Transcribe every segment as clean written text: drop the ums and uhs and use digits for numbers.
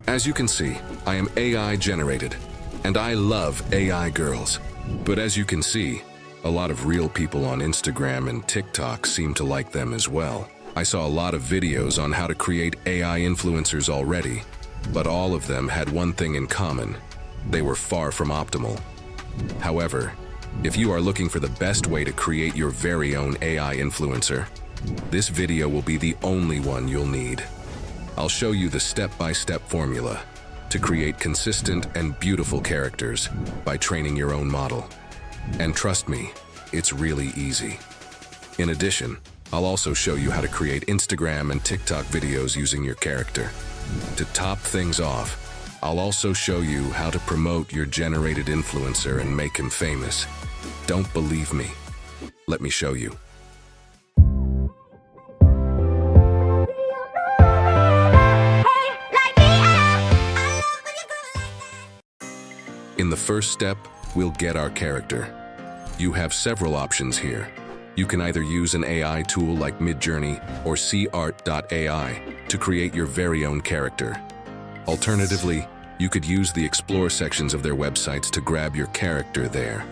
As you can see, I am AI generated, and I love AI girls. But as you can see, a lot of real people on Instagram and TikTok seem to like them as well. I saw a lot of videos on how to create AI influencers already, but all of them had one thing in common. They were far from optimal. However, if you are looking for the best way to create your very own AI influencer, this video will be the only one you'll need. I'll show you the step-by-step formula to create consistent and beautiful characters by training your own model. And trust me, it's really easy. In addition, I'll also show you how to create Instagram and TikTok videos using your character. To top things off, I'll also show you how to promote your generated influencer and make him famous. Don't believe me? Let me show you. In the first step, we'll get our character. You have several options here. You can either use an AI tool like Midjourney or CArt.ai to create your very own character. Alternatively, you could use the Explore sections of their websites to grab your character there.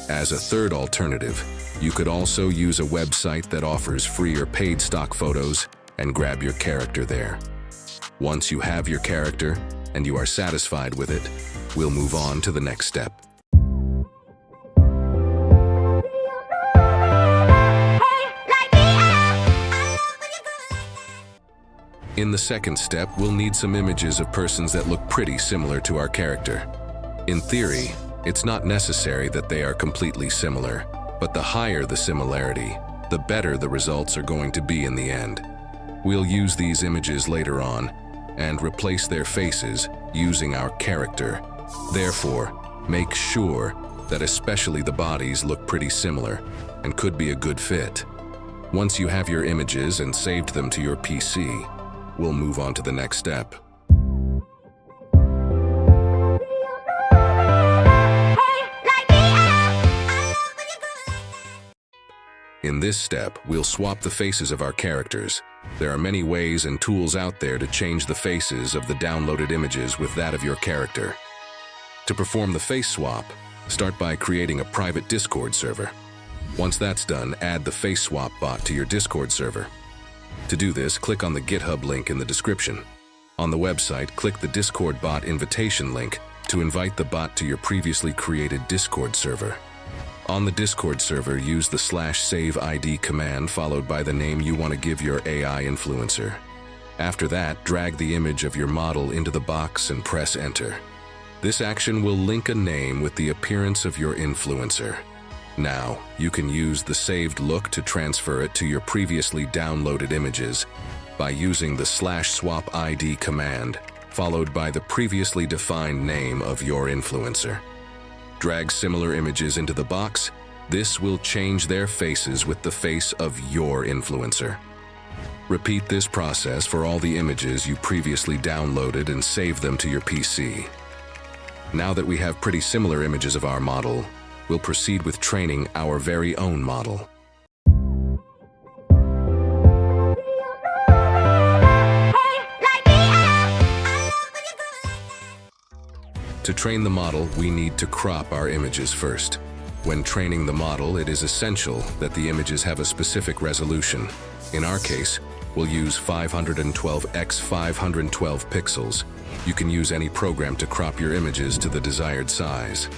As a third alternative, you could also use a website that offers free or paid stock photos and grab your character there. Once you have your character and you are satisfied with it, we'll move on to the next step. In the second step, we'll need some images of persons that look pretty similar to our character. In theory, it's not necessary that they are completely similar, but the higher the similarity, the better the results are going to be in the end. We'll use these images later on and replace their faces using our character. Therefore, make sure that especially the bodies look pretty similar and could be a good fit. Once you have your images and saved them to your PC, we'll move on to the next step. In this step, we'll swap the faces of our characters. There are many ways and tools out there to change the faces of the downloaded images with that of your character. To perform the face swap, start by creating a private Discord server. Once that's done, add the face swap bot to your Discord server. To do this, click on the GitHub link in the description. On the website, click the Discord bot invitation link to invite the bot to your previously created Discord server. On the Discord server, use the /saveid command followed by the name you want to give your AI influencer. After that, drag the image of your model into the box and press enter. This action will link a name with the appearance of your influencer. Now, you can use the saved look to transfer it to your previously downloaded images by using the /swapid command, followed by the previously defined name of your influencer. Drag similar images into the box. This will change their faces with the face of your influencer. Repeat this process for all the images you previously downloaded and save them to your PC. Now that we have pretty similar images of our model, we'll proceed with training our very own model. To train the model, we need to crop our images first. When training the model, it is essential that the images have a specific resolution. In our case, we'll use 512 x 512 pixels. You can use any program to crop your images to the desired size.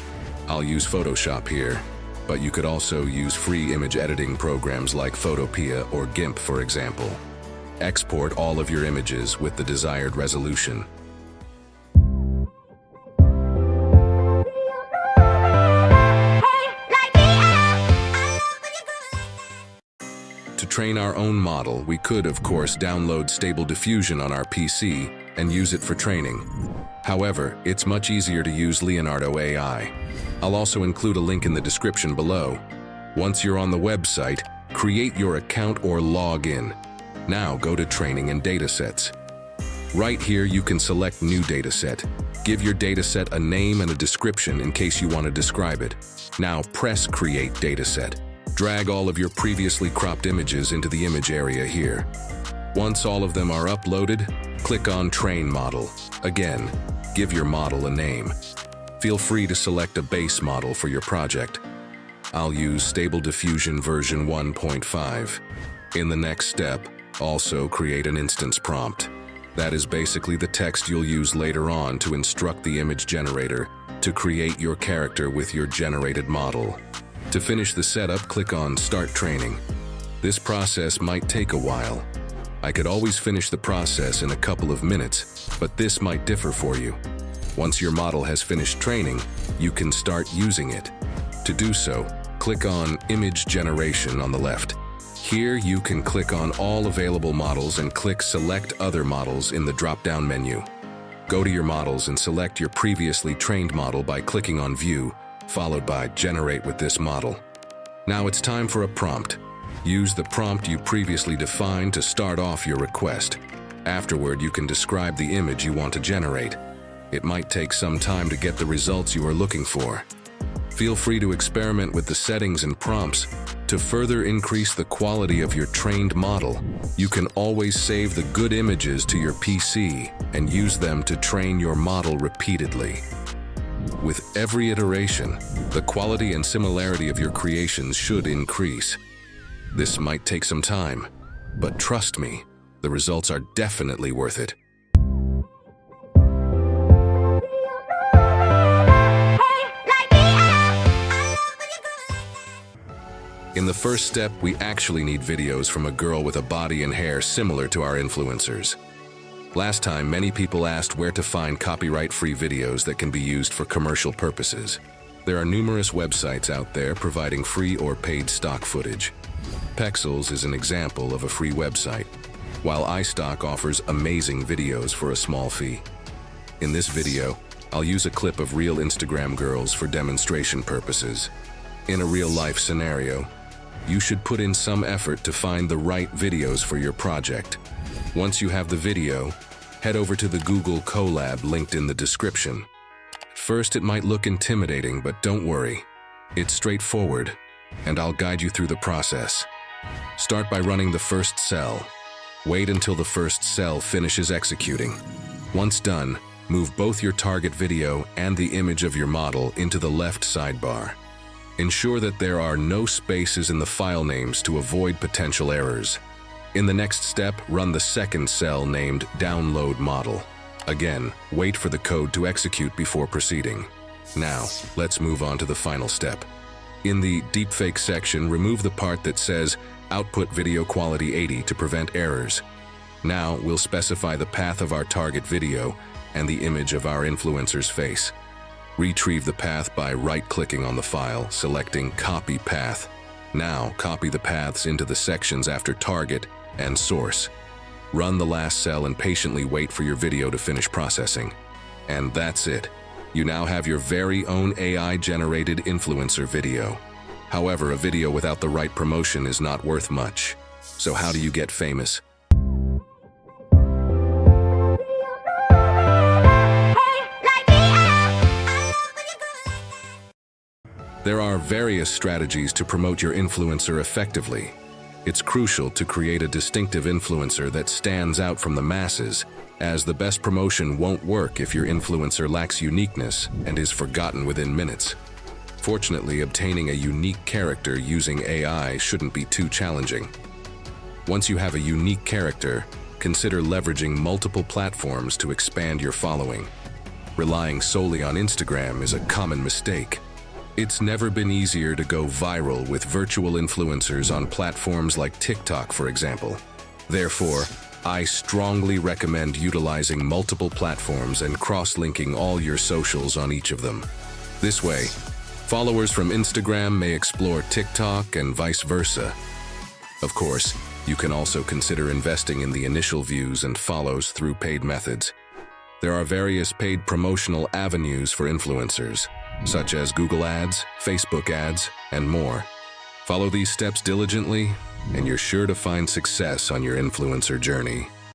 I'll use Photoshop here, but you could also use free image editing programs like Photopea or GIMP, for example. Export all of your images with the desired resolution. To train our own model, we could, of course, download Stable Diffusion on our PC and use it for training. However, it's much easier to use Leonardo AI. I'll also include a link in the description below. Once you're on the website, create your account or log in. Now go to Training and Datasets. Right here you can select New Dataset. Give your dataset a name and a description in case you want to describe it. Now press Create Dataset. Drag all of your previously cropped images into the image area here. Once all of them are uploaded, click on Train Model. Again, give your model a name. Feel free to select a base model for your project. I'll use Stable Diffusion version 1.5. In the next step, also create an instance prompt. That is basically the text you'll use later on to instruct the image generator to create your character with your generated model. To finish the setup, click on Start Training. This process might take a while. I could always finish the process in a couple of minutes, but this might differ for you. Once your model has finished training, you can start using it. To do so, click on Image Generation on the left. Here you can click on all available models and click Select Other Models in the drop-down menu. Go to your models and select your previously trained model by clicking on View, followed by Generate with this model. Now it's time for a prompt. Use the prompt you previously defined to start off your request. Afterward, you can describe the image you want to generate. It might take some time to get the results you are looking for. Feel free to experiment with the settings and prompts. To further increase the quality of your trained model, you can always save the good images to your PC and use them to train your model repeatedly. With every iteration, the quality and similarity of your creations should increase. This might take some time, but trust me, the results are definitely worth it. In the first step, we actually need videos from a girl with a body and hair similar to our influencers. Last time, many people asked where to find copyright-free videos that can be used for commercial purposes. There are numerous websites out there providing free or paid stock footage. Pexels is an example of a free website, while iStock offers amazing videos for a small fee. In this video, I'll use a clip of real Instagram girls for demonstration purposes. In a real-life scenario, you should put in some effort to find the right videos for your project. Once you have the video, head over to the Google Colab linked in the description. At first, it might look intimidating, but don't worry. It's straightforward, and I'll guide you through the process. Start by running the first cell. Wait until the first cell finishes executing. Once done, move both your target video and the image of your model into the left sidebar. Ensure that there are no spaces in the file names to avoid potential errors. In the next step, run the second cell named Download Model. Again, wait for the code to execute before proceeding. Now, let's move on to the final step. In the Deepfake section, remove the part that says Output Video Quality 80 to prevent errors. Now, we'll specify the path of our target video and the image of our influencer's face. Retrieve the path by right-clicking on the file, selecting Copy Path. Now, copy the paths into the sections after Target and Source. Run the last cell and patiently wait for your video to finish processing. And that's it. You now have your very own AI-generated influencer video. However, a video without the right promotion is not worth much. So how do you get famous? There are various strategies to promote your influencer effectively. It's crucial to create a distinctive influencer that stands out from the masses, as the best promotion won't work if your influencer lacks uniqueness and is forgotten within minutes. Fortunately, obtaining a unique character using AI shouldn't be too challenging. Once you have a unique character, consider leveraging multiple platforms to expand your following. Relying solely on Instagram is a common mistake. It's never been easier to go viral with virtual influencers on platforms like TikTok, for example. Therefore, I strongly recommend utilizing multiple platforms and cross-linking all your socials on each of them. This way, followers from Instagram may explore TikTok and vice versa. Of course, you can also consider investing in the initial views and follows through paid methods. There are various paid promotional avenues for influencers, such as Google Ads, Facebook Ads, and more. Follow these steps diligently, and you're sure to find success on your influencer journey.